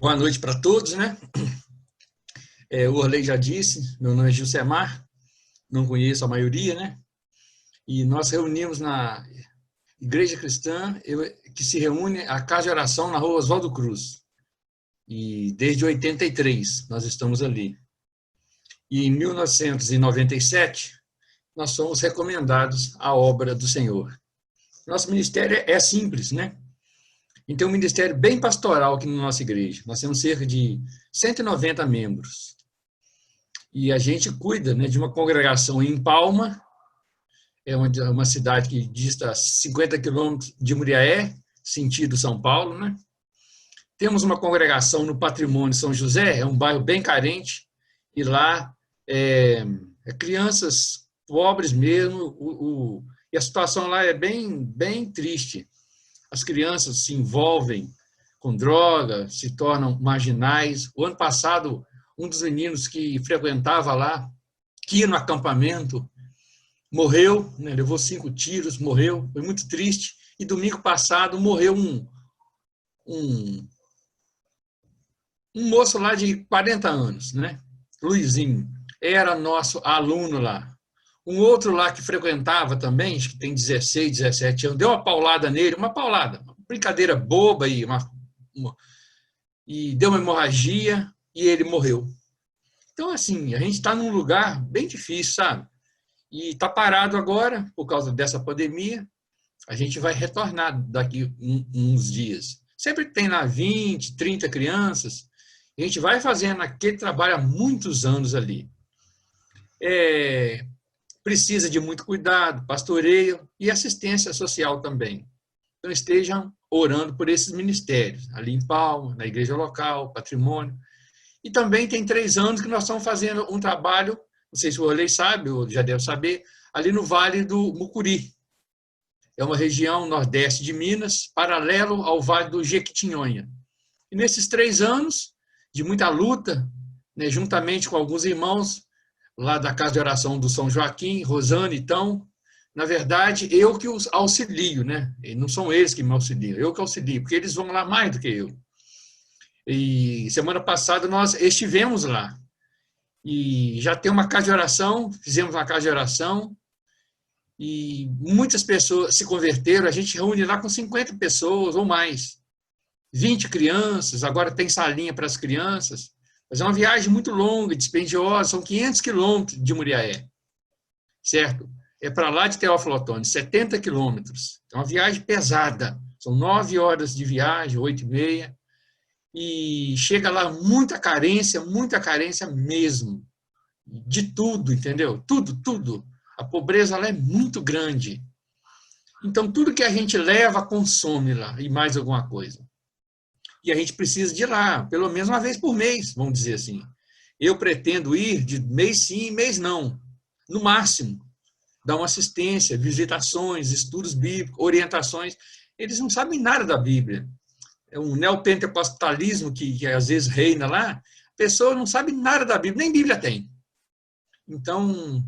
Boa noite para todos, né? O Orley já disse, meu nome é Gilcemar, não conheço a maioria, né? E nós reunimos na Igreja Cristã, que se reúne a Casa de Oração na Rua Oswaldo Cruz. E desde 83 nós estamos ali. E em 1997 nós somos recomendados à obra do Senhor. Nosso ministério é simples, né? Então, é um ministério bem pastoral aqui na nossa igreja. Nós temos cerca de 190 membros. E a gente cuida, né, de uma congregação em Palma, é uma cidade que dista 50 quilômetros de Muriaé, sentido São Paulo, né? Temos uma congregação no Patrimônio São José, é um bairro bem carente, e lá crianças pobres mesmo, e a situação lá é bem triste. As crianças se envolvem com droga, se tornam marginais. O ano passado, um dos meninos que frequentava lá, que ia no acampamento, morreu, né, levou 5 tiros, morreu, foi muito triste. E domingo passado morreu um moço lá de 40 anos, né? Luizinho, era nosso aluno lá. Um outro lá que frequentava também, acho que tem 16, 17 anos, deu uma paulada nele, uma brincadeira boba e deu uma hemorragia e ele morreu. Então, assim, a gente está num lugar bem difícil, sabe? E está parado agora por causa dessa pandemia. A gente vai retornar daqui uns dias. Sempre tem lá 20, 30 crianças. A gente vai fazendo aquele trabalho há muitos anos ali. Precisa de muito cuidado, pastoreio e assistência social também. Então, estejam orando por esses ministérios, ali em Palma, na igreja local, patrimônio. E também tem 3 anos que nós estamos fazendo um trabalho, não sei se o Orley sabe, ou já deve saber, ali no Vale do Mucuri. É uma região nordeste de Minas, paralelo ao Vale do Jequitinhonha. E nesses 3 anos de muita luta, né, juntamente com alguns irmãos lá da Casa de Oração do São Joaquim, Rosane, então, na verdade, eu que os auxilio, né? E não são eles que me auxiliam, eu que auxilio, porque eles vão lá mais do que eu. E semana passada nós estivemos lá. E já tem uma casa de oração, fizemos uma casa de oração, e muitas pessoas se converteram, a gente reúne lá com 50 pessoas ou mais. 20 crianças, agora tem salinha para as crianças. Mas é uma viagem muito longa, dispendiosa, são 500 quilômetros de Muriaé, certo? É para lá de Teófilo Otoni, 70 quilômetros. É uma viagem pesada, são 9 horas de viagem, 8h30, e chega lá muita carência mesmo, de tudo, entendeu? Tudo. A pobreza lá é muito grande. Então, tudo que a gente leva, consome lá, e mais alguma coisa. E a gente precisa de ir lá, pelo menos uma vez por mês, vamos dizer assim. Eu pretendo ir de mês sim, mês não, no máximo. Dar uma assistência, visitações, estudos bíblicos, orientações. Eles não sabem nada da Bíblia. É um neopentecostalismo que às vezes reina lá, a pessoa não sabe nada da Bíblia, nem Bíblia tem. Então,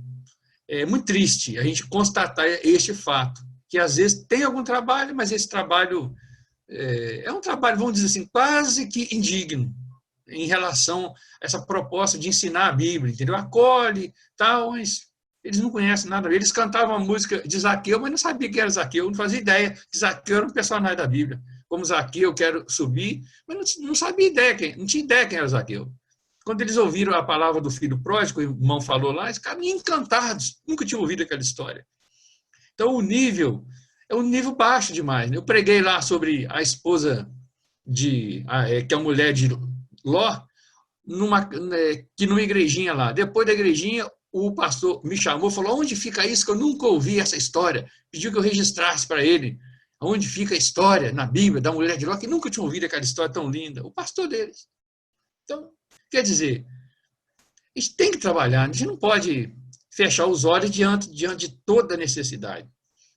é muito triste a gente constatar este fato, que às vezes tem algum trabalho, mas esse trabalho é um trabalho, vamos dizer assim, quase que indigno em relação a essa proposta de ensinar a Bíblia, entendeu? Acolhe, tal, mas eles não conhecem nada. Eles cantavam a música de Zaqueu, mas não sabiam que era Zaqueu, não fazia ideia que Zaqueu era um personagem da Bíblia. Como Zaqueu, eu quero subir, mas não sabia ideia, não tinha ideia quem era Zaqueu. Quando eles ouviram a palavra do filho pródigo, o irmão falou lá, eles ficaram encantados, nunca tinham ouvido aquela história. Então, o nível é um nível baixo demais. Eu preguei lá sobre a esposa que é a mulher de Ló, que numa igrejinha lá. Depois da igrejinha, o pastor me chamou e falou: onde fica isso? Que eu nunca ouvi essa história. Pediu que eu registrasse para ele onde fica a história na Bíblia da mulher de Ló, que nunca tinha ouvido aquela história tão linda. O pastor deles. Então, quer dizer, a gente tem que trabalhar, a gente não pode fechar os olhos diante de toda a necessidade.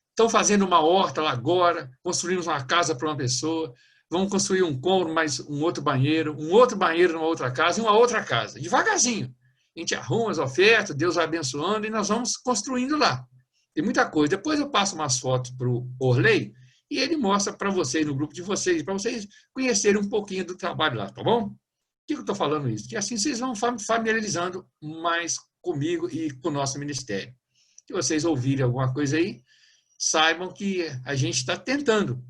Estão fazendo uma horta lá agora, construímos uma casa para uma pessoa, vamos construir um cômodo, mais um outro banheiro numa outra casa e uma outra casa. Devagarzinho. A gente arruma as ofertas, Deus vai abençoando e nós vamos construindo lá. Tem muita coisa. Depois eu passo umas fotos para o Orley e ele mostra para vocês, no grupo de vocês, para vocês conhecerem um pouquinho do trabalho lá, tá bom? Por que eu estou falando isso? Que assim vocês vão familiarizando mais comigo e com o nosso ministério. Se vocês ouvirem alguma coisa aí, saibam que a gente está tentando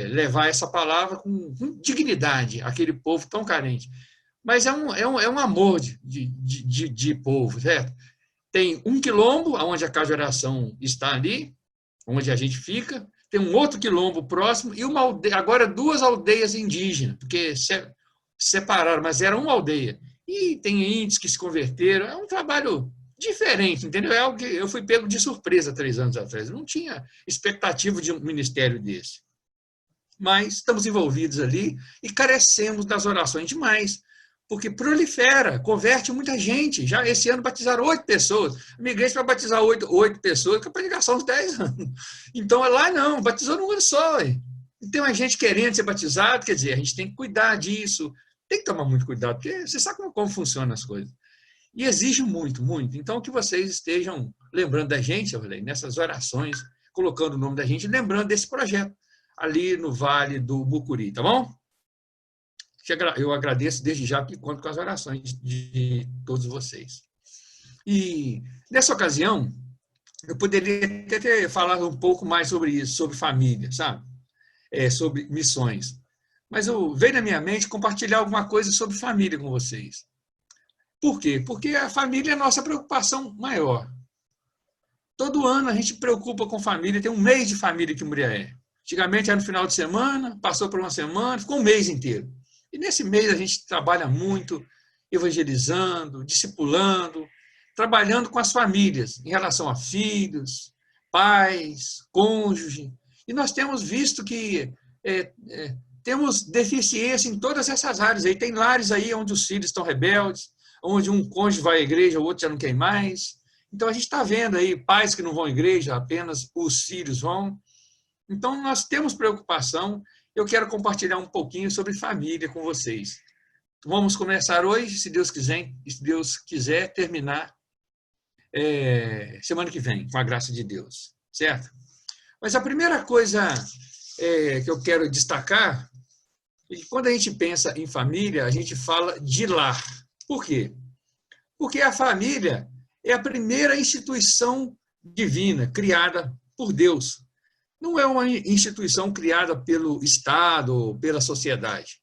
levar essa palavra com dignidade àquele povo tão carente. Mas é um amor de povo, certo? Tem um quilombo, onde a casa de oração está ali, onde a gente fica, tem um outro quilombo próximo e uma aldeia, agora 2 aldeias indígenas, porque separaram, mas era uma aldeia. E tem índios que se converteram, é um trabalho diferente, entendeu? É algo que eu fui pego de surpresa 3 anos atrás, eu não tinha expectativa de um ministério desse. Mas estamos envolvidos ali e carecemos das orações demais, porque prolifera, converte muita gente. Já esse ano batizaram 8 pessoas. A minha igreja vai batizar 8 pessoas, que é para ligação uns 10 anos. Então, lá não, batizou num ano só. E tem uma gente querendo ser batizado, quer dizer, a gente tem que cuidar disso, tem que tomar muito cuidado, porque você sabe como funcionam as coisas. E exige muito, muito. Então, que vocês estejam lembrando da gente, nessas orações, colocando o nome da gente, lembrando desse projeto, ali no Vale do Mucuri, tá bom? Eu agradeço desde já, que conto com as orações de todos vocês. E, nessa ocasião, eu poderia até ter falado um pouco mais sobre isso, sobre família, sabe? Sobre missões. Mas veio na minha mente compartilhar alguma coisa sobre família com vocês. Por quê? Porque a família é a nossa preocupação maior. Todo ano a gente preocupa com família, tem um mês de família aqui em Muriaé. Antigamente era no final de semana, passou por uma semana, ficou um mês inteiro. E nesse mês a gente trabalha muito, evangelizando, discipulando, trabalhando com as famílias, em relação a filhos, pais, cônjuge. E nós temos visto que temos deficiência em todas essas áreas. Aí tem lares aí onde os filhos estão rebeldes, onde um cônjuge vai à igreja, o outro já não quer mais. Então a gente está vendo aí pais que não vão à igreja, apenas os filhos vão. Então nós temos preocupação. Eu quero compartilhar um pouquinho sobre família com vocês. Vamos começar hoje, se Deus quiser terminar semana que vem, com a graça de Deus, certo? Mas a primeira coisa que eu quero destacar é que quando a gente pensa em família, a gente fala de lar. Por quê? Porque a família é a primeira instituição divina criada por Deus. Não é uma instituição criada pelo Estado ou pela sociedade.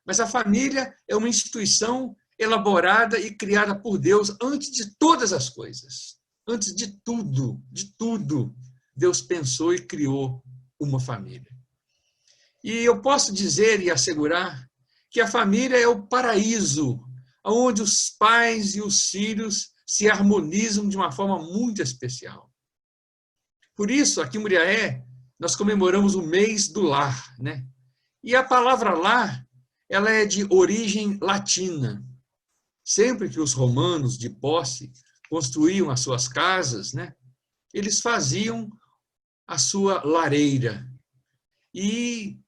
Mas a família é uma instituição elaborada e criada por Deus antes de todas as coisas. Antes de tudo, Deus pensou e criou uma família. E eu posso dizer e assegurar que a família é o paraíso, onde os pais e os filhos se harmonizam de uma forma muito especial. Por isso, aqui em Muriaé, nós comemoramos o mês do lar, né? E a palavra lar, ela é de origem latina. Sempre que os romanos de posse construíam as suas casas, né? Eles faziam a sua lareira. E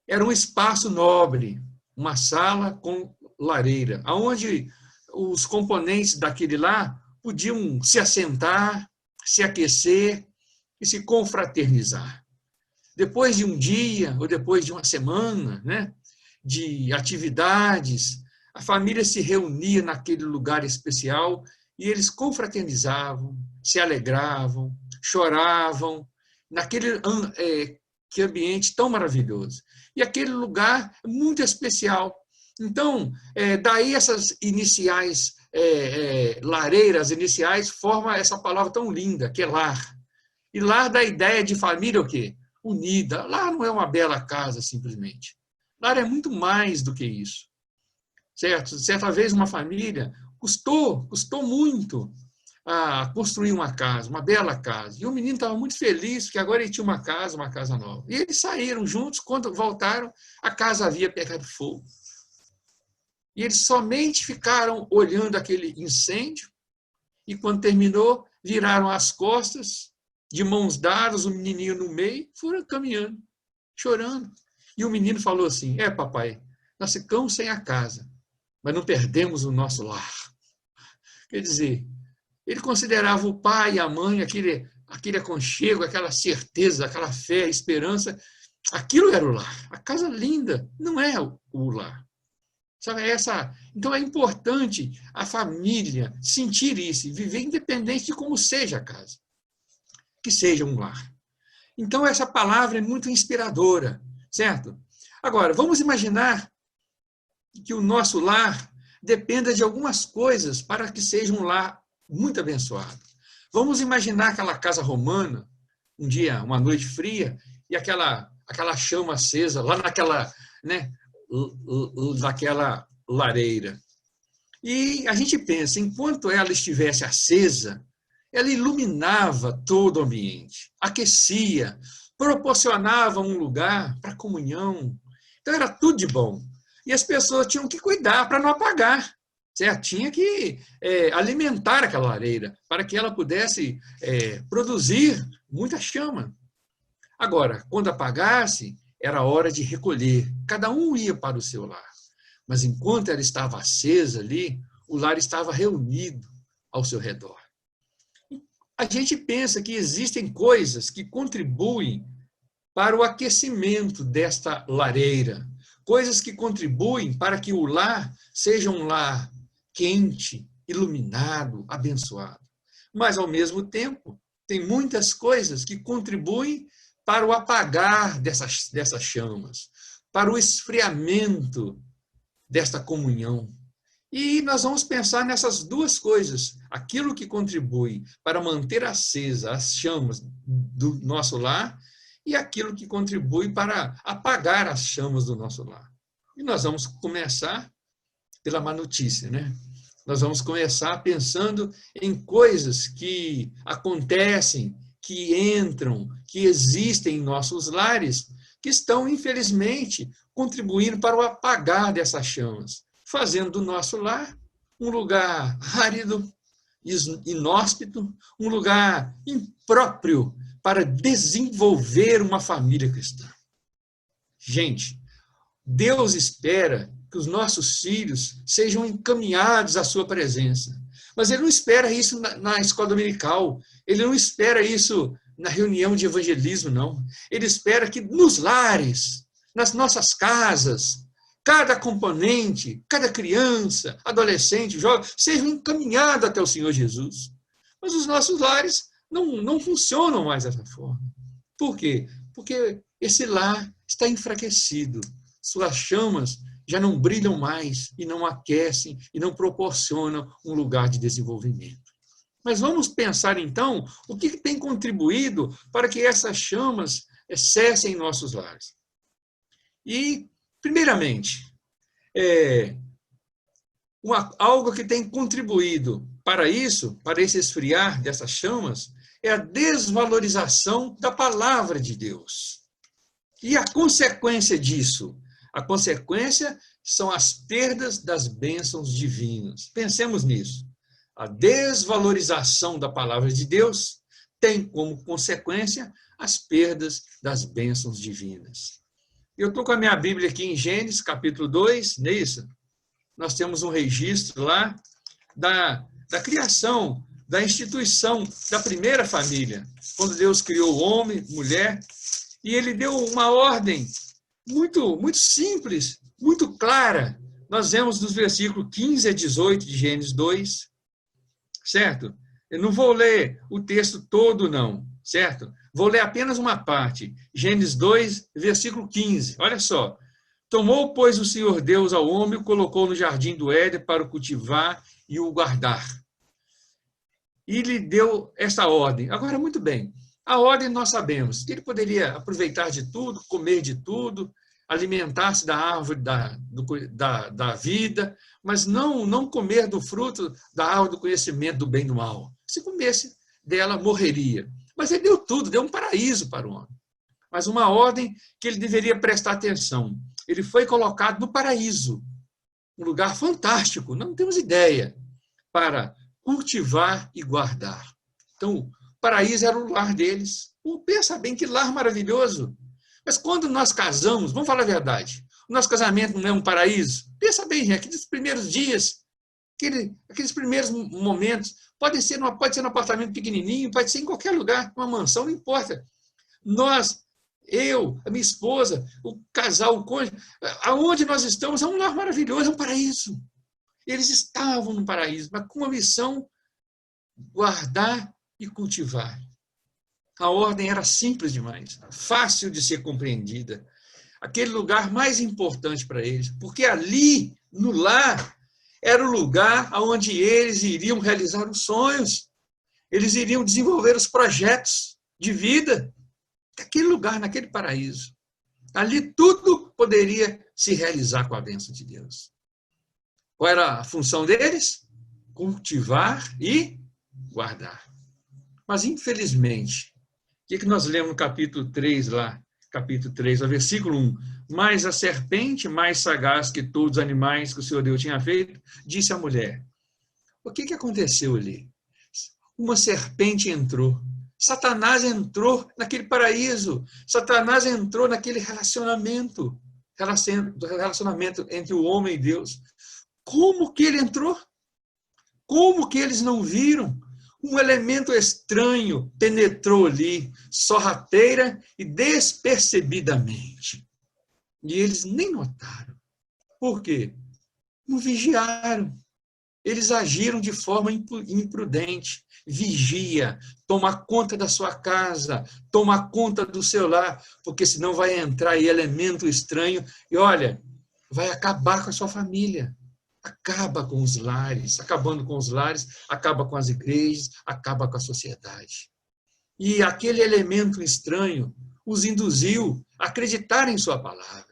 era um espaço nobre, uma sala com lareira, onde os componentes daquele lar podiam se assentar, se aquecer e se confraternizar. Depois de um dia ou depois de uma semana, né, de atividades, a família se reunia naquele lugar especial e eles confraternizavam, se alegravam, choravam, naquele que ambiente tão maravilhoso. E aquele lugar muito especial. Então, daí essas iniciais, lareiras iniciais, formam essa palavra tão linda, que é lar. E lar dá a ideia de família o quê? Unida. Lar não é uma bela casa, simplesmente. Lar é muito mais do que isso. Certo? Certa vez uma família custou muito a construir uma casa, uma bela casa. E o menino estava muito feliz, porque agora ele tinha uma casa nova. E eles saíram juntos, quando voltaram, a casa havia pegado fogo. E eles somente ficaram olhando aquele incêndio, e quando terminou, viraram as costas, de mãos dadas, o menininho no meio, foram caminhando, chorando. E o menino falou assim: papai, nós ficamos sem a casa, mas não perdemos o nosso lar. Quer dizer, ele considerava o pai e a mãe aquele aconchego, aquela certeza, aquela fé, esperança. Aquilo era o lar. A casa linda não é o lar. Sabe, então é importante a família sentir isso, viver independente de como seja a casa, que seja um lar. Então essa palavra é muito inspiradora, certo? Agora, vamos imaginar que o nosso lar dependa de algumas coisas para que seja um lar muito abençoado. Vamos imaginar aquela casa romana, um dia, uma noite fria, e aquela chama acesa lá naquela, né, daquela lareira. E a gente pensa, enquanto ela estivesse acesa, ela iluminava todo o ambiente, aquecia, proporcionava um lugar para comunhão. Então era tudo de bom. E as pessoas tinham que cuidar para não apagar, certo? Tinha que alimentar aquela lareira para que ela pudesse produzir muita chama. Agora, quando apagasse, era hora de recolher. Cada um ia para o seu lar. Mas enquanto ela estava acesa ali, o lar estava reunido ao seu redor. A gente pensa que existem coisas que contribuem para o aquecimento desta lareira, coisas que contribuem para que o lar seja um lar quente, iluminado, abençoado. Mas, ao mesmo tempo, tem muitas coisas que contribuem para o apagar dessas chamas, para o esfriamento desta comunhão. E nós vamos pensar nessas duas coisas, aquilo que contribui para manter acesa as chamas do nosso lar e aquilo que contribui para apagar as chamas do nosso lar. E nós vamos começar pela má notícia, né? Nós vamos começar pensando em coisas que acontecem, que entram, que existem em nossos lares, que estão, infelizmente, contribuindo para o apagar dessas chamas, fazendo do nosso lar um lugar árido, inóspito, um lugar impróprio para desenvolver uma família cristã. Gente, Deus espera que os nossos filhos sejam encaminhados à sua presença, mas Ele não espera isso na escola dominical, Ele não espera isso na reunião de evangelismo, não. Ele espera que nos lares, nas nossas casas, cada componente, cada criança, adolescente, jovem, sejam encaminhados até o Senhor Jesus. Mas os nossos lares não funcionam mais dessa forma. Por quê? Porque esse lar está enfraquecido. Suas chamas já não brilham mais e não aquecem e não proporcionam um lugar de desenvolvimento. Mas vamos pensar, então, o que tem contribuído para que essas chamas cessem em nossos lares. E, primeiramente, algo que tem contribuído para isso, para esse esfriar dessas chamas, é a desvalorização da palavra de Deus. E a consequência disso? A consequência são as perdas das bênçãos divinas. Pensemos nisso. A desvalorização da palavra de Deus tem como consequência as perdas das bênçãos divinas. Eu estou com a minha Bíblia aqui em Gênesis, capítulo 2, não é isso? Nós temos um registro lá da criação, da instituição da primeira família, quando Deus criou o homem, mulher, e Ele deu uma ordem muito, muito simples, muito clara. Nós vemos nos versículos 15 a 18 de Gênesis 2, certo? Eu não vou ler o texto todo, não, certo? Vou ler apenas uma parte. Gênesis 2, versículo 15. Olha só. Tomou, pois, o Senhor Deus ao homem e o colocou no jardim do Éden para o cultivar e o guardar. E lhe deu esta ordem. Agora, muito bem. A ordem nós sabemos que ele poderia aproveitar de tudo, comer de tudo, alimentar-se da árvore da vida, mas não comer do fruto da árvore do conhecimento do bem e do mal. Se comesse dela, morreria. Mas ele deu tudo, deu um paraíso para o homem. Mas uma ordem que ele deveria prestar atenção. Ele foi colocado no paraíso, um lugar fantástico, não temos ideia, para cultivar e guardar. Então, o paraíso era o lar deles. Pensa bem, que lar maravilhoso. Mas quando nós casamos, vamos falar a verdade, o nosso casamento não é um paraíso? Pensa bem, aqueles primeiros dias, aqueles primeiros momentos, Pode ser num apartamento pequenininho, pode ser em qualquer lugar, uma mansão, não importa. Nós, eu, a minha esposa, o casal, o cônjuge, aonde nós estamos é um lar maravilhoso, é um paraíso. Eles estavam no paraíso, mas com a missão guardar e cultivar. A ordem era simples demais, fácil de ser compreendida. Aquele lugar mais importante para eles, porque ali, no lar, era o lugar onde eles iriam realizar os sonhos, eles iriam desenvolver os projetos de vida, naquele lugar, naquele paraíso. Ali tudo poderia se realizar com a bênção de Deus. Qual era a função deles? Cultivar e guardar. Mas, infelizmente, o que nós lemos no capítulo 3 lá? Capítulo 3, versículo 1. Mas a serpente, mais sagaz que todos os animais que o Senhor Deus tinha feito, disse à mulher. O que aconteceu ali? Uma serpente entrou. Satanás entrou naquele paraíso. Satanás entrou naquele relacionamento entre o homem e Deus. Como que ele entrou? Como que eles não viram? Um elemento estranho penetrou ali, sorrateira e despercebidamente. E eles nem notaram. Por quê? Não vigiaram. Eles agiram de forma imprudente. Vigia, toma conta da sua casa, toma conta do seu lar, porque senão vai entrar aí elemento estranho e, olha, vai acabar com a sua família. Acaba com os lares, acabando com os lares, acaba com as igrejas, acaba com a sociedade. E aquele elemento estranho os induziu a acreditar em sua palavra.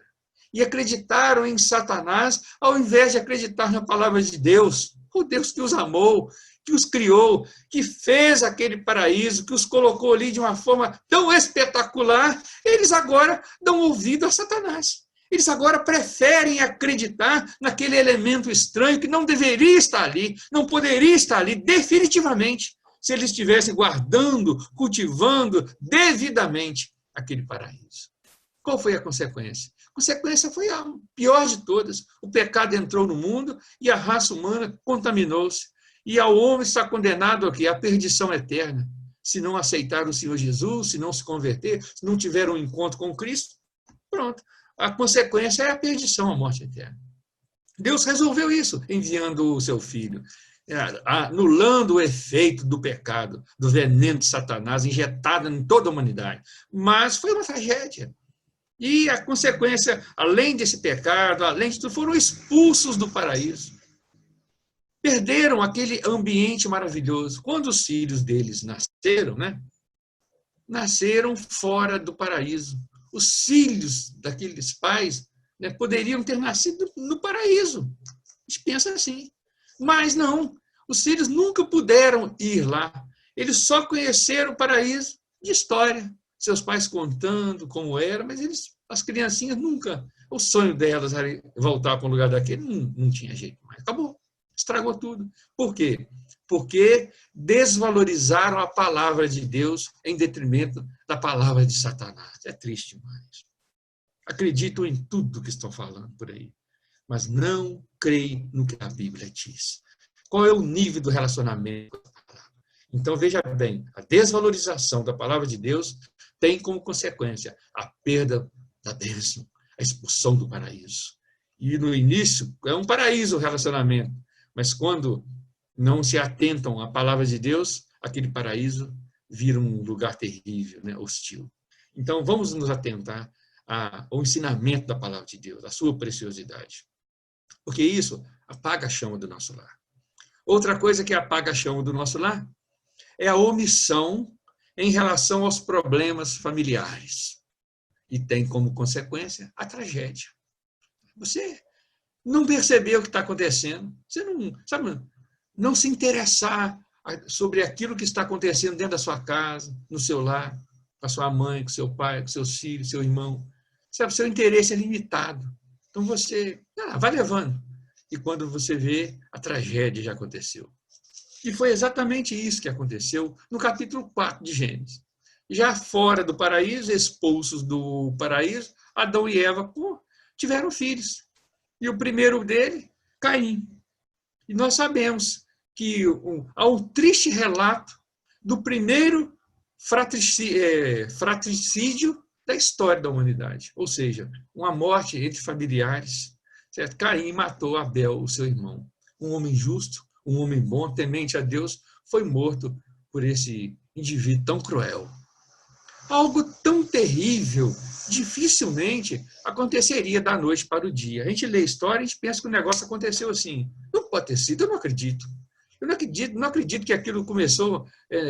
E acreditaram em Satanás, ao invés de acreditar na palavra de Deus, o Deus que os amou, que os criou, que fez aquele paraíso, que os colocou ali de uma forma tão espetacular, eles agora dão ouvido a Satanás. Eles agora preferem acreditar naquele elemento estranho que não deveria estar ali, não poderia estar ali definitivamente, se eles estivessem guardando, cultivando devidamente aquele paraíso. Qual foi a consequência? A consequência foi a pior de todas. O pecado entrou no mundo e a raça humana contaminou-se. E ao homem está condenado aqui à perdição eterna. Se não aceitar o Senhor Jesus, se não se converter, se não tiver um encontro com Cristo, pronto. A consequência é a perdição, a morte eterna. Deus resolveu isso, enviando o seu Filho, anulando o efeito do pecado, do veneno de Satanás, injetado em toda a humanidade. Mas foi uma tragédia. E a consequência, além desse pecado, além de tudo, foram expulsos do paraíso. Perderam aquele ambiente maravilhoso. Quando os filhos deles nasceram, nasceram fora do paraíso. Os filhos daqueles pais poderiam ter nascido no paraíso. A gente pensa assim. Mas não, os filhos nunca puderam ir lá. Eles só conheceram o paraíso de história. Seus pais contando como era, mas as criancinhas nunca, o sonho delas era voltar para um lugar daquele, não tinha jeito mais. Acabou, estragou tudo. Por quê? Porque desvalorizaram a palavra de Deus em detrimento da palavra de Satanás. É triste demais. Acreditam em tudo que estão falando por aí, mas não creem no que a Bíblia diz. Qual é o nível do relacionamento com a palavra? Então, veja bem, a desvalorização da palavra de Deus tem como consequência a perda da bênção, a expulsão do paraíso. E no início, é um paraíso o relacionamento, mas quando não se atentam à palavra de Deus, aquele paraíso vira um lugar terrível, hostil. Então, vamos nos atentar ao ensinamento da palavra de Deus, a sua preciosidade. Porque isso apaga a chama do nosso lar. Outra coisa que apaga a chama do nosso lar é a omissão em relação aos problemas familiares. E tem como consequência a tragédia. Você não percebeu o que está acontecendo. Você não se interessar sobre aquilo que está acontecendo dentro da sua casa, no seu lar, com a sua mãe, com seu pai, com seus filhos, seu irmão. Seu interesse é limitado. Então você vai levando. E quando você vê, a tragédia já aconteceu. E foi exatamente isso que aconteceu no capítulo 4 de Gênesis. Já fora do paraíso, expulsos do paraíso, Adão e Eva tiveram filhos. E o primeiro dele, Caim. E nós sabemos que há um triste relato do primeiro fratricídio da história da humanidade, ou seja, uma morte entre familiares. Certo? Caim matou Abel, o seu irmão. Um homem justo, um homem bom, temente a Deus, foi morto por esse indivíduo tão cruel. Algo tão terrível, dificilmente aconteceria da noite para o dia. A gente lê a história e a gente pensa que o negócio aconteceu assim. Não pode ter sido, eu não acredito. Eu não acredito que aquilo começou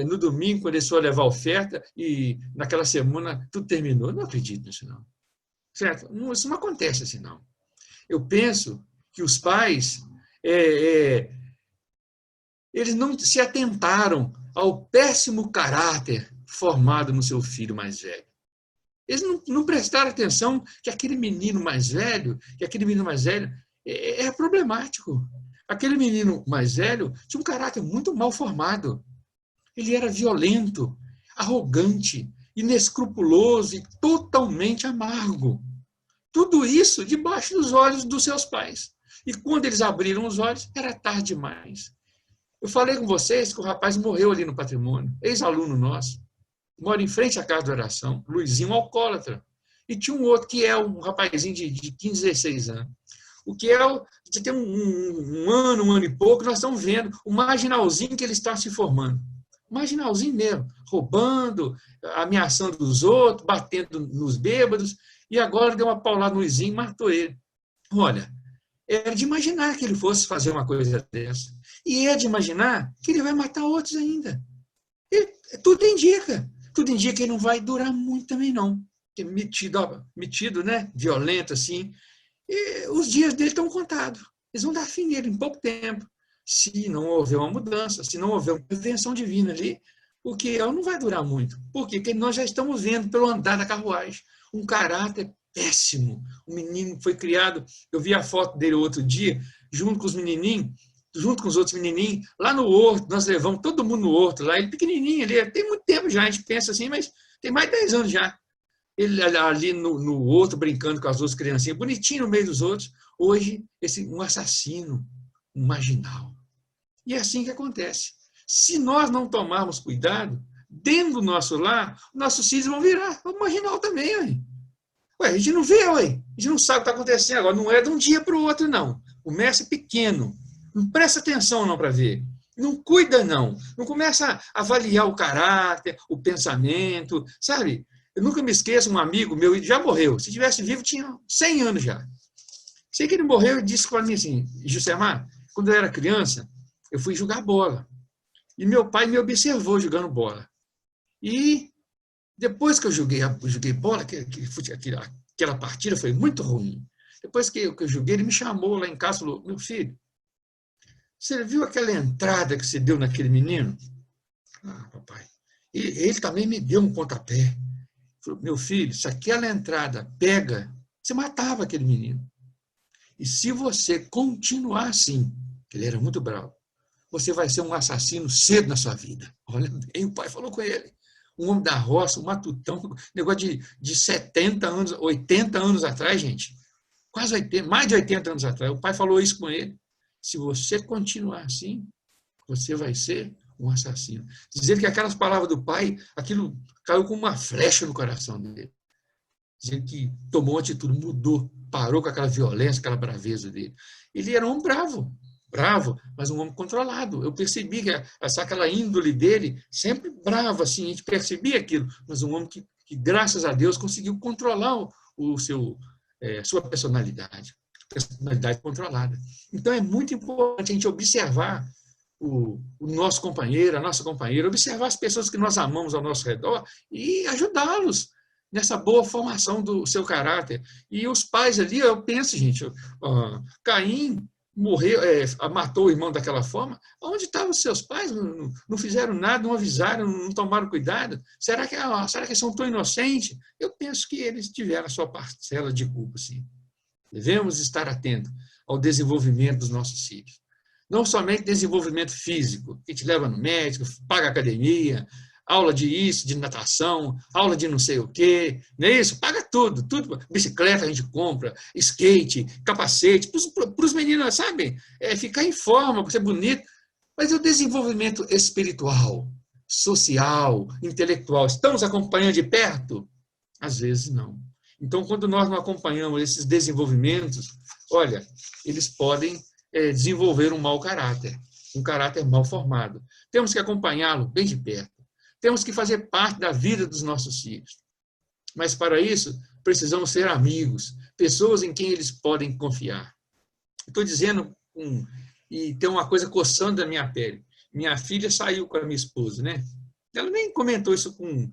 no domingo, quando eles foram levar a oferta, e naquela semana tudo terminou. Eu não acredito nisso, não. Certo? Isso não acontece assim, não. Eu penso que os pais eles não se atentaram ao péssimo caráter formado no seu filho mais velho. Eles não prestaram atenção que aquele menino mais velho é problemático. Aquele menino mais velho tinha um caráter muito mal formado. Ele era violento, arrogante, inescrupuloso e totalmente amargo. Tudo isso debaixo dos olhos dos seus pais. E quando eles abriram os olhos, era tarde demais. Eu falei com vocês que o rapaz morreu ali no Patrimônio, ex-aluno nosso, mora em frente à casa de oração, Luizinho alcoólatra. E tinha um outro que é um rapazinho de 15, 16 anos. O que já tem um ano e pouco, nós estamos vendo o marginalzinho que ele está se formando. Marginalzinho mesmo, roubando, ameaçando os outros, batendo nos bêbados, e agora deu uma paulada no Luizinho e matou ele. Olha, era de imaginar que ele fosse fazer uma coisa dessa. E é de imaginar que ele vai matar outros ainda. Tudo indica que ele não vai durar muito também, não. Metido, né? Violento, assim. E os dias dele estão contados. Eles vão dar fim nele em pouco tempo. Se não houver uma mudança, se não houver uma intervenção divina ali, o que não vai durar muito. Por quê? Porque nós já estamos vendo pelo andar da carruagem um caráter péssimo. O menino foi criado, eu vi a foto dele outro dia, junto com os menininhos, junto com os outros menininhos, lá no horto, nós levamos todo mundo no horto, lá ele pequenininho, ele tem muito tempo já, a gente pensa assim, mas tem mais de 10 anos já. Ele ali no horto, brincando com as outras criancinhas, bonitinho no meio dos outros. Hoje, um assassino, um marginal. E é assim que acontece. Se nós não tomarmos cuidado, dentro do nosso lar, nossos filhos vão virar o marginal também. Ué, a gente não vê, a gente não sabe o que está acontecendo agora. Não é de um dia para o outro, não. O mestre é pequeno. Não presta atenção não para ver. Não cuida, não. Não começa a avaliar o caráter, o pensamento, sabe? Eu nunca me esqueço, um amigo meu, ele já morreu. Se tivesse vivo, tinha 100 anos já. Sei que ele morreu e disse para mim assim, Jusemar, quando eu era criança, eu fui jogar bola. E meu pai me observou jogando bola. E depois que eu joguei bola, aquela partida foi muito ruim. Depois que eu joguei, ele me chamou lá em casa e falou, meu filho, você viu aquela entrada que você deu naquele menino? Ah, papai. E ele também me deu um pontapé. Falou, meu filho, se aquela entrada pega, você matava aquele menino. E se você continuar assim, ele era muito bravo, você vai ser um assassino cedo na sua vida. Olha bem, o pai falou com ele. Um homem da roça, um matutão, negócio de 70 anos, 80 anos atrás, gente. Quase 80, mais de 80 anos atrás. O pai falou isso com ele. Se você continuar assim, você vai ser um assassino. Dizer que aquelas palavras do pai, aquilo caiu como uma flecha no coração dele. Dizer que tomou uma atitude, mudou, parou com aquela violência, aquela braveza dele. Ele era um homem bravo, mas um homem controlado. Eu percebi que aquela índole dele, sempre bravo, assim, a gente percebia aquilo, mas um homem que graças a Deus, conseguiu controlar sua personalidade controlada. Então, é muito importante a gente observar o nosso companheiro, a nossa companheira, observar as pessoas que nós amamos ao nosso redor e ajudá-los nessa boa formação do seu caráter. E os pais ali, eu penso, gente, Caim morreu, matou o irmão daquela forma, onde estavam os seus pais? Não fizeram nada, não avisaram, não tomaram cuidado? Será que são tão inocentes? Eu penso que eles tiveram a sua parcela de culpa, sim. Devemos estar atentos ao desenvolvimento dos nossos filhos. Não somente desenvolvimento físico, que te leva no médico, paga academia, aula de isso, de natação, aula de não sei o quê, não é isso? Paga tudo. Bicicleta a gente compra, skate, capacete, para os meninos, sabe? Ficar em forma, ser bonito. Mas e o desenvolvimento espiritual, social, intelectual? Estamos acompanhando de perto? Às vezes não. Então, quando nós não acompanhamos esses desenvolvimentos, olha, eles podem desenvolver um mau caráter, um caráter mal formado. Temos que acompanhá-lo bem de perto. Temos que fazer parte da vida dos nossos filhos. Mas, para isso, precisamos ser amigos, pessoas em quem eles podem confiar. Estou dizendo, e tem uma coisa coçando da minha pele. Minha filha saiu com a minha esposa, né? Ela nem comentou isso com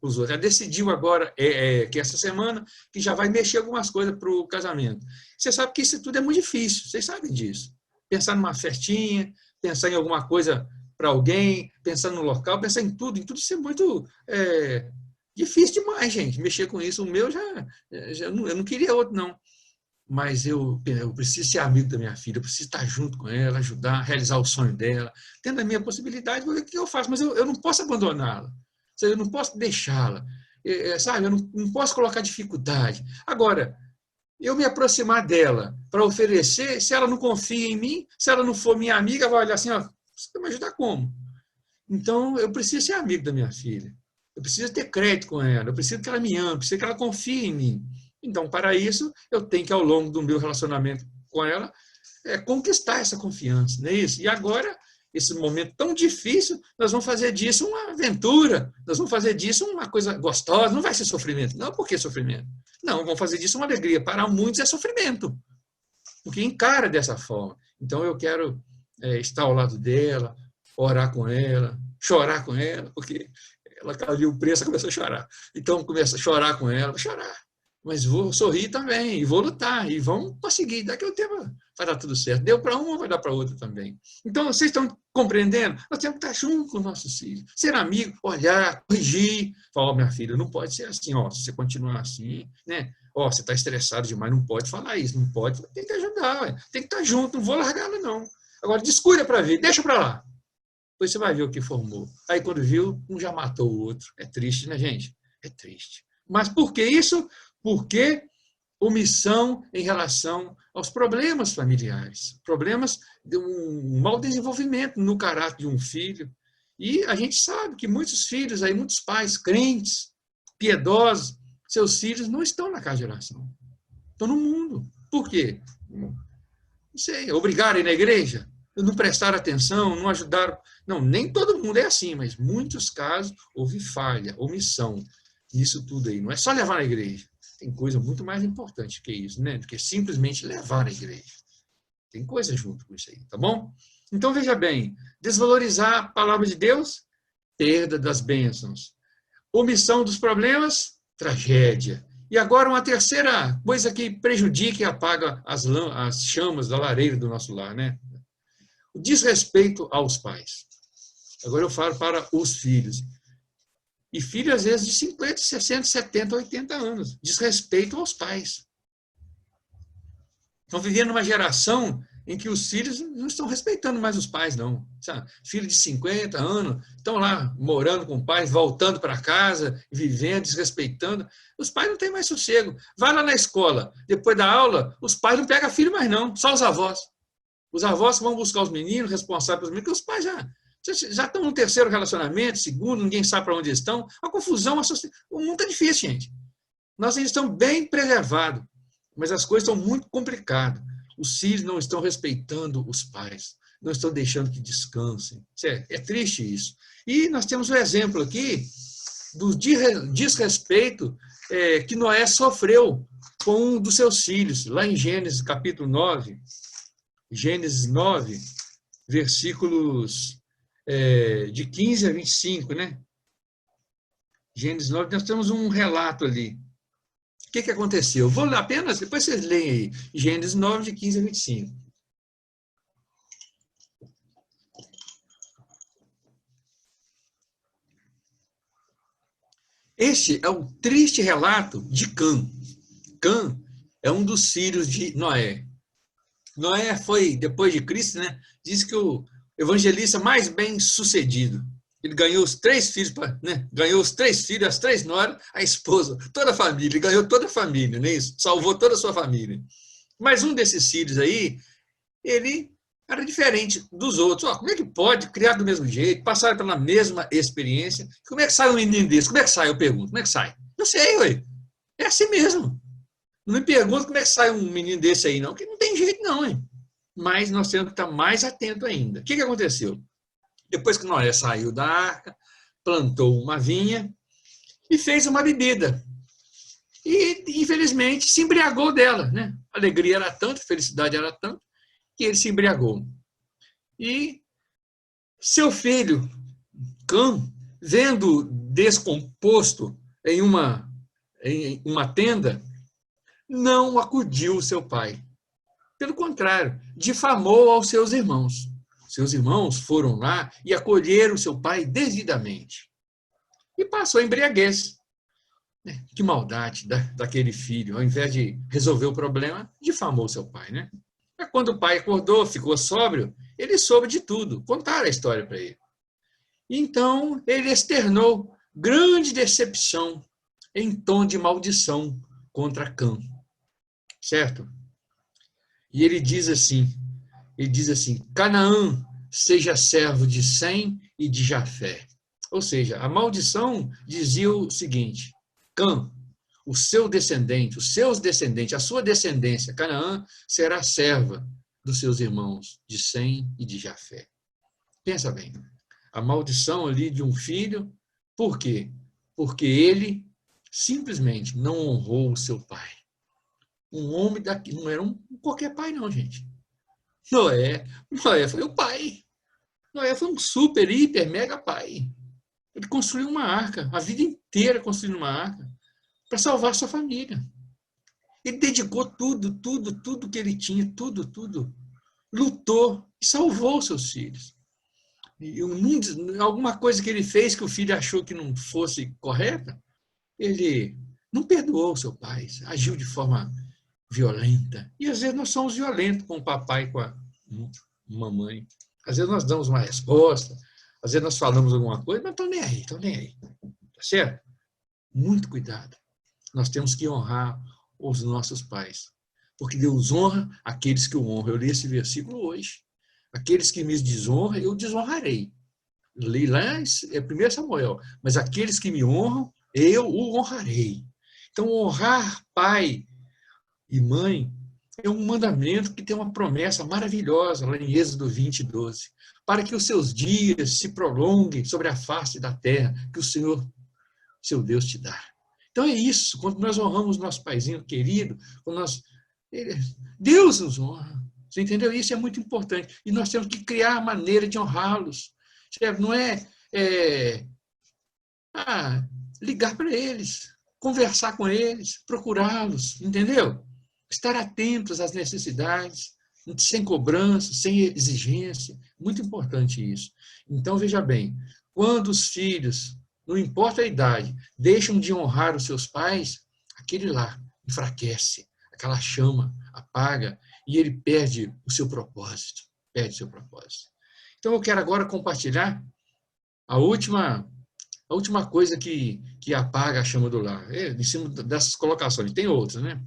os outros. Ela decidiu agora, que essa semana, que já vai mexer algumas coisas para o casamento. Você sabe que isso tudo é muito difícil, vocês sabem disso. Pensar numa festinha, pensar em alguma coisa para alguém, pensar no local, pensar em tudo isso é muito difícil demais, gente, mexer com isso. O meu eu não queria outro, não. Mas eu preciso ser amigo da minha filha, eu preciso estar junto com ela, ajudar, realizar o sonho dela, tendo a minha possibilidade, vou ver o que eu faço, mas eu não posso abandoná-la, eu não posso deixá-la, sabe? Eu não posso colocar dificuldade. Agora, eu me aproximar dela para oferecer, se ela não confia em mim, se ela não for minha amiga, vai olhar assim, ó, você vai me ajudar como? Então, eu preciso ser amigo da minha filha, eu preciso ter crédito com ela, eu preciso que ela me ame, eu preciso que ela confie em mim. Então, para isso, eu tenho que, ao longo do meu relacionamento com ela, conquistar essa confiança, não é isso? E agora, esse momento tão difícil, nós vamos fazer disso uma aventura, nós vamos fazer disso uma coisa gostosa, não vai ser sofrimento. Não, por que sofrimento? Não, vamos fazer disso uma alegria. Para muitos é sofrimento, porque encara dessa forma. Então, eu quero estar ao lado dela, orar com ela, chorar com ela, porque ela viu o preço e começou a chorar. Então, começa a chorar com ela, chorar. Mas vou sorrir também, e vou lutar, e vamos conseguir. Daqui a um tempo vai dar tudo certo. Deu para uma, vai dar para outra também. Então, vocês estão compreendendo? Nós temos que estar junto com os nossos filhos. Ser amigo, olhar, corrigir. Falar, minha filha, não pode ser assim, ó, se você continuar assim, né? Ó, você está estressado demais, não pode falar isso, não pode. Tem que ajudar, ué. Tem que estar junto, não vou largá-la, não. Agora, descuida para ver, deixa para lá. Depois você vai ver o que formou. Aí, quando viu, um já matou o outro. É triste, né, gente? É triste. Mas por que isso? Porque omissão em relação aos problemas familiares, problemas de um mau desenvolvimento no caráter de um filho. E a gente sabe que muitos filhos, aí, muitos pais crentes, piedosos, seus filhos não estão naquela geração, estão no mundo. Por quê? Não sei, obrigaram a ir na igreja, não prestaram atenção, não ajudaram. Não, nem todo mundo é assim, mas em muitos casos houve falha, omissão nisso tudo aí. Não é só levar na igreja. Tem coisa muito mais importante que isso, né? Do que simplesmente levar à igreja. Tem coisa junto com isso aí, tá bom? Então, veja bem, desvalorizar a palavra de Deus, perda das bênçãos. Omissão dos problemas, tragédia. E agora uma terceira coisa que prejudica e apaga as chamas da lareira do nosso lar, né? O desrespeito aos pais. Agora eu falo para os filhos. E filhos, às vezes, de 50, 60, 70, 80 anos. Desrespeito aos pais. Estão vivendo uma geração em que os filhos não estão respeitando mais os pais, não. Sabe? Filhos de 50 anos estão lá morando com pais, voltando para casa, vivendo, desrespeitando. Os pais não têm mais sossego. Vai lá na escola, depois da aula, os pais não pegam filho mais, não, só os avós. Os avós vão buscar os meninos, responsáveis pelos meninos, porque os pais já estão no terceiro relacionamento, segundo, ninguém sabe para onde estão. A confusão, o mundo é difícil, gente. Nós ainda estamos bem preservados, mas as coisas estão muito complicadas. Os filhos não estão respeitando os pais, não estão deixando que descansem. É triste isso. E nós temos um exemplo aqui do desrespeito que Noé sofreu com um dos seus filhos, lá em Gênesis capítulo 9. Gênesis 9, versículos de 15 a 25, né? Gênesis 9, nós temos um relato ali. O que aconteceu? Vou apenas, depois vocês leem aí, Gênesis 9, de 15 a 25. Este é o triste relato de Cã. Cã é um dos filhos de Noé. Noé foi, depois de Cristo, né? Diz que o evangelista mais bem sucedido. Ele ganhou os 3 filhos, né? Ganhou os 3 filhos, as 3 noras, a esposa, toda a família. Ele ganhou toda a família, não é isso? Salvou toda a sua família. Mas um desses filhos aí, ele era diferente dos outros. Como é que pode criar do mesmo jeito, passar pela mesma experiência? Como é que sai um menino desse? Como é que sai? Eu pergunto. Como é que sai? Não sei, ué. É assim mesmo. Não me pergunta como é que sai um menino desse aí, não, que não tem jeito, não, hein? Mas nós temos que estar mais atento ainda. O que aconteceu? Depois que Noé saiu da arca, plantou uma vinha e fez uma bebida. E, infelizmente, se embriagou dela, né? A alegria era tanta, a felicidade era tanta, que ele se embriagou. E seu filho, Cã, vendo descomposto em uma tenda, não acudiu o seu pai. Pelo contrário, difamou aos seus irmãos. Seus irmãos foram lá e acolheram seu pai devidamente. E passou a embriaguez. Que maldade daquele filho. Ao invés de resolver o problema, difamou seu pai, né? Mas quando o pai acordou, ficou sóbrio, ele soube de tudo. Contaram a história para ele. Então, ele externou grande decepção em tom de maldição contra Cã. Certo? E ele diz assim, Canaã seja servo de Sem e de Jafé. Ou seja, a maldição dizia o seguinte, Cã, o seu descendente, os seus descendentes, a sua descendência, Canaã, será serva dos seus irmãos, de Sem e de Jafé. Pensa bem, a maldição ali de um filho, por quê? Porque ele simplesmente não honrou o seu pai. Um homem daqui, não era qualquer pai não, gente. Noé foi o pai. Noé foi um super, hiper, mega pai. Ele construiu uma arca, a vida inteira construindo uma arca, para salvar sua família. Ele dedicou tudo que ele tinha, tudo. Lutou e salvou seus filhos. E alguma coisa que ele fez que o filho achou que não fosse correta, ele não perdoou seu pai, agiu de forma violenta. E às vezes nós somos violentos com o papai e com a mamãe. Às vezes nós damos uma resposta, às vezes nós falamos alguma coisa, mas estão nem aí. Tá certo? Muito cuidado. Nós temos que honrar os nossos pais. Porque Deus honra aqueles que o honram. Eu li esse versículo hoje. Aqueles que me desonram, eu desonrarei. Eu li lá, é 1 Samuel. Mas aqueles que me honram, eu o honrarei. Então, honrar pai e mãe é um mandamento que tem uma promessa maravilhosa lá em Êxodo 20:12, para que os seus dias se prolonguem sobre a face da terra que o Senhor, seu Deus, te dá. Então é isso, quando nós honramos nosso paizinho querido, Deus nos honra. Você entendeu? Isso é muito importante. E nós temos que criar a maneira de honrá-los. Não ligar para eles, conversar com eles, procurá-los, entendeu? Estar atentos às necessidades, sem cobrança, sem exigência. Muito importante isso. Então, veja bem, quando os filhos, não importa a idade, deixam de honrar os seus pais, aquele lá enfraquece, aquela chama apaga e ele perde o seu propósito. Então, eu quero agora compartilhar a última coisa que apaga a chama do lar. Em cima dessas colocações, tem outras, né?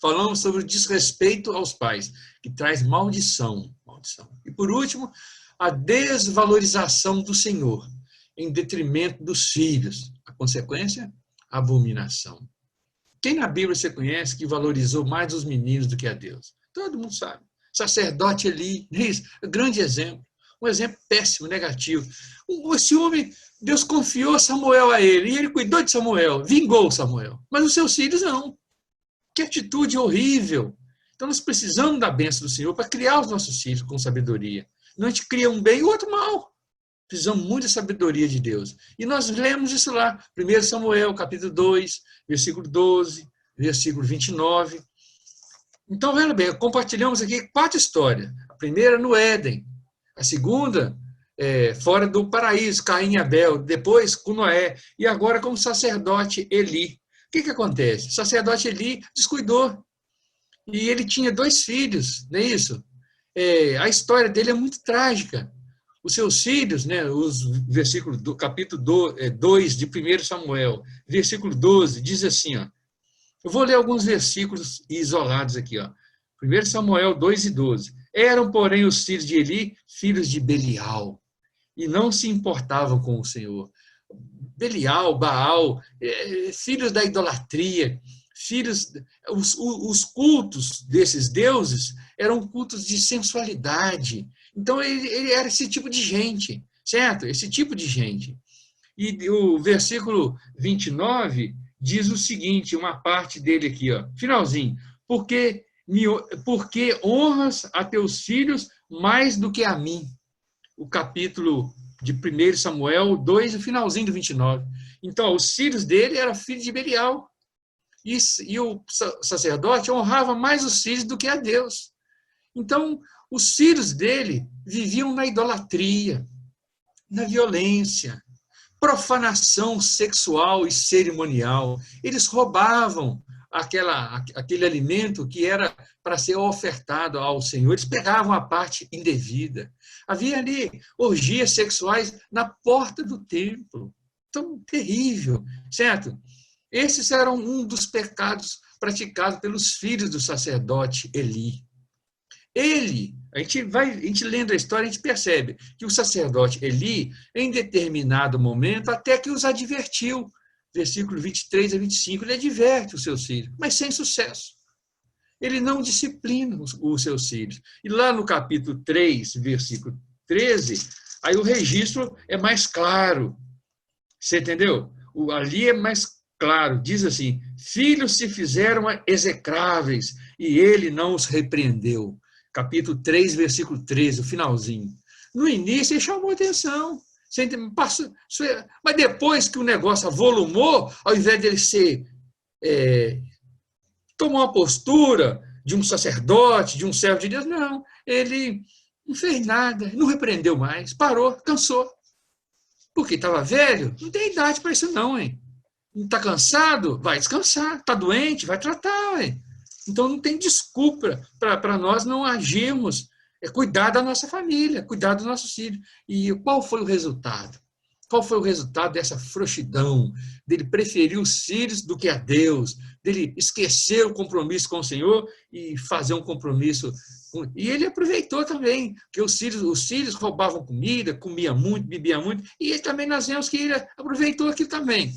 Falamos sobre o desrespeito aos pais, que traz maldição. E, por último, a desvalorização do Senhor, em detrimento dos filhos. A consequência? A abominação. Quem na Bíblia você conhece que valorizou mais os meninos do que a Deus? Todo mundo sabe. Sacerdote Eli, grande exemplo. Um exemplo péssimo, negativo. Esse homem, Deus confiou Samuel a ele, e ele cuidou de Samuel, vingou Samuel. Mas os seus filhos não. Que atitude horrível. Então nós precisamos da bênção do Senhor para criar os nossos filhos com sabedoria. Não a gente cria um bem e o outro mal. Precisamos muito da sabedoria de Deus. E nós lemos isso lá, 1 Samuel, capítulo 2, versículo 12, versículo 29. Então, veja bem, compartilhamos aqui 4 histórias. A primeira no Éden, a segunda fora do paraíso, Caim e Abel, depois com Noé, e agora com o sacerdote Eli. O que acontece? O sacerdote Eli descuidou. E ele tinha 2 filhos, não é isso? A história dele é muito trágica. Os seus filhos, né, os versículos do capítulo 2 de 1 Samuel, versículo 12, diz assim, ó, eu vou ler alguns versículos isolados aqui. Ó, 1 Samuel 2:12. Eram, porém, os filhos de Eli, filhos de Belial, e não se importavam com o Senhor. Belial, Baal, filhos da idolatria, filhos, os cultos desses deuses eram cultos de sensualidade. Então, ele era esse tipo de gente, certo? Esse tipo de gente. E o versículo 29 diz o seguinte, uma parte dele aqui, ó, finalzinho, porque honras a teus filhos mais do que a mim. O capítulo de 1 Samuel 2, o finalzinho do 29. Então, os filhos dele eram filhos de Belial. E o sacerdote honrava mais os filhos do que a Deus. Então, os filhos dele viviam na idolatria, na violência, profanação sexual e cerimonial. Eles roubavam aquele alimento que era para ser ofertado ao Senhor. Eles pegavam a parte indevida. Havia ali orgias sexuais na porta do templo. Tão terrível, certo? Esses eram um dos pecados praticados pelos filhos do sacerdote Eli. A gente lendo a história, a gente percebe que o sacerdote Eli, em determinado momento, até que os advertiu. Versículo 23 a 25, ele adverte os seus filhos, mas sem sucesso. Ele não disciplina os seus filhos. E lá no capítulo 3, versículo 13, aí o registro é mais claro. Você entendeu? Ali é mais claro. Diz assim, filhos se fizeram execráveis e ele não os repreendeu. Capítulo 3, versículo 13, o finalzinho. No início, ele chamou atenção. Mas depois que o negócio avolumou, ao invés dele tomou uma postura de um sacerdote, de um servo de Deus, não. Ele não fez nada, não repreendeu mais, parou, cansou. Porque estava velho? Não tem idade para isso não, hein? Não está cansado? Vai descansar. Está doente? Vai tratar, hein? Então, não tem desculpa para nós não agirmos, cuidar da nossa família, cuidar dos nossos filhos. E qual foi o resultado? Qual foi o resultado dessa frouxidão, dele preferir os filhos do que a Deus, dele esquecer o compromisso com o Senhor e fazer um compromisso. E ele aproveitou também, que os filhos roubavam comida, comia muito, bebia muito, e ele também nós vemos que ele aproveitou aquilo também.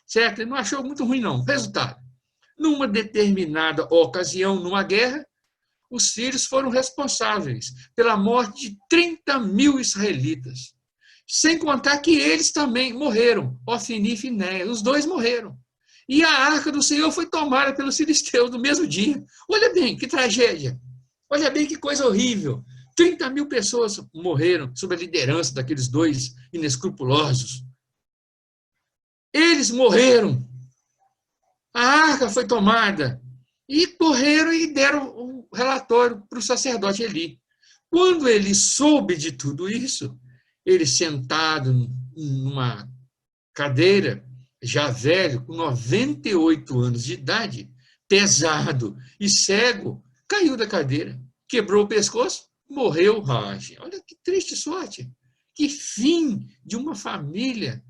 Certo? Ele não achou muito ruim, não. Resultado. Numa determinada ocasião, numa guerra, os filhos foram responsáveis pela morte de 30 mil israelitas. Sem contar que eles também morreram, Ofni e Finéias, os dois morreram. E a arca do Senhor foi tomada pelos filisteus no mesmo dia. Olha bem, que tragédia. Olha bem que coisa horrível. 30 mil pessoas morreram sob a liderança daqueles dois inescrupulosos. Eles morreram. A arca foi tomada. E correram e deram um relatório para o sacerdote Eli. Quando ele soube de tudo isso, ele sentado numa cadeira, já velho, com 98 anos de idade, pesado e cego, caiu da cadeira, quebrou o pescoço, morreu. Olha que triste sorte. Que fim de uma família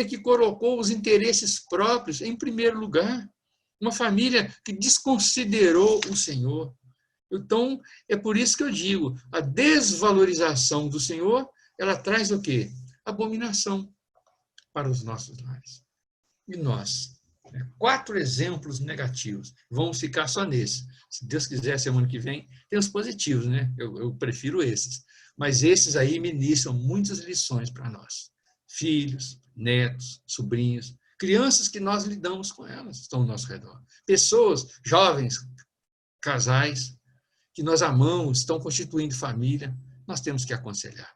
que colocou os interesses próprios em primeiro lugar, uma família que desconsiderou o Senhor. Então, é por isso que eu digo, a desvalorização do Senhor, ela traz o quê? Abominação para os nossos lares. E nós? 4 exemplos negativos. Vamos ficar só nesse. Se Deus quiser, semana que vem, tem os positivos, né? Eu prefiro esses. Mas esses aí ministram muitas lições para nós. Filhos, netos, sobrinhos, crianças que nós lidamos com elas, estão ao nosso redor. Pessoas, jovens, casais, que nós amamos, estão constituindo família, nós temos que aconselhar.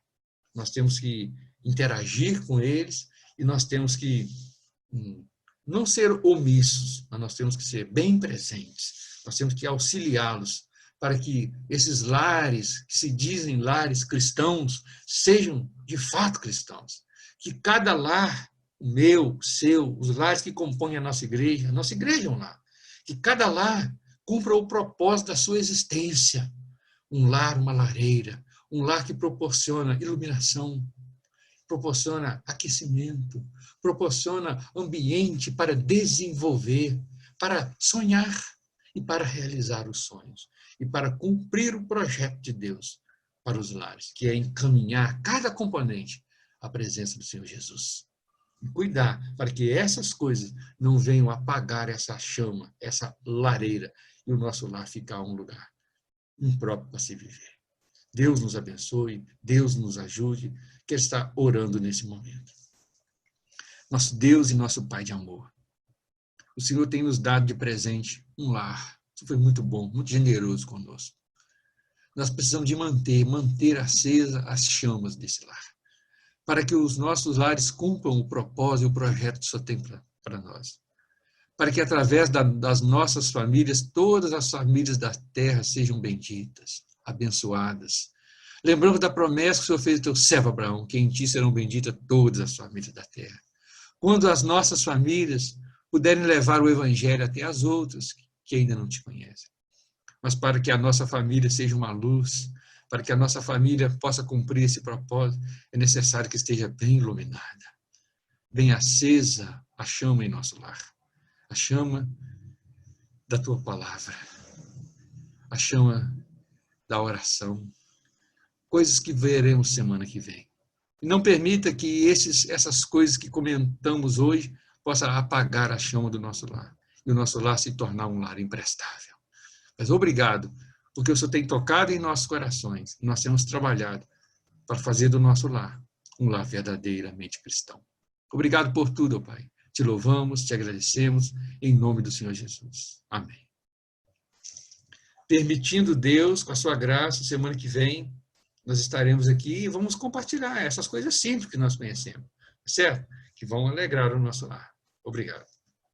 Nós temos que interagir com eles e nós temos que não ser omissos, mas nós temos que ser bem presentes. Nós temos que auxiliá-los para que esses lares, que se dizem lares cristãos, sejam de fato cristãos. Que cada lar, o meu, o seu, os lares que compõem a nossa igreja é um lar. Que cada lar cumpra o propósito da sua existência. Um lar, uma lareira, um lar que proporciona iluminação, proporciona aquecimento, proporciona ambiente para desenvolver, para sonhar e para realizar os sonhos. e para cumprir o projeto de Deus para os lares, que é encaminhar cada componente à presença do Senhor Jesus. E cuidar para que essas coisas não venham apagar essa chama, essa lareira, e o nosso lar ficar um lugar impróprio para se viver. Deus nos abençoe, Deus nos ajude, que está orando nesse momento. Nosso Deus e nosso Pai de amor, o Senhor tem nos dado de presente um lar. Isso foi muito bom, muito generoso conosco. Nós precisamos de manter acesa as chamas desse lar, para que os nossos lares cumpram o propósito e o projeto que o Senhor tem para nós. Para que através das nossas famílias, todas as famílias da terra sejam benditas, abençoadas. Lembramos da promessa que o Senhor fez ao teu servo Abraão, que em ti serão benditas todas as famílias da terra. Quando as nossas famílias puderem levar o evangelho até as outras que ainda não te conhecem. Mas para que a nossa família seja uma luz, para que a nossa família possa cumprir esse propósito, é necessário que esteja bem iluminada, bem acesa a chama em nosso lar. A chama da tua palavra, a chama da oração, coisas que veremos semana que vem. E não permita que essas coisas que comentamos hoje possam apagar a chama do nosso lar, e o nosso lar se tornar um lar imprestável. Mas obrigado, porque o Senhor tem tocado em nossos corações, e nós temos trabalhado para fazer do nosso lar um lar verdadeiramente cristão. Obrigado por tudo, Pai. Te louvamos, te agradecemos, em nome do Senhor Jesus. Amém. Permitindo Deus, com a sua graça, semana que vem, nós estaremos aqui e vamos compartilhar essas coisas simples que nós conhecemos, certo? Que vão alegrar o nosso lar. Obrigado.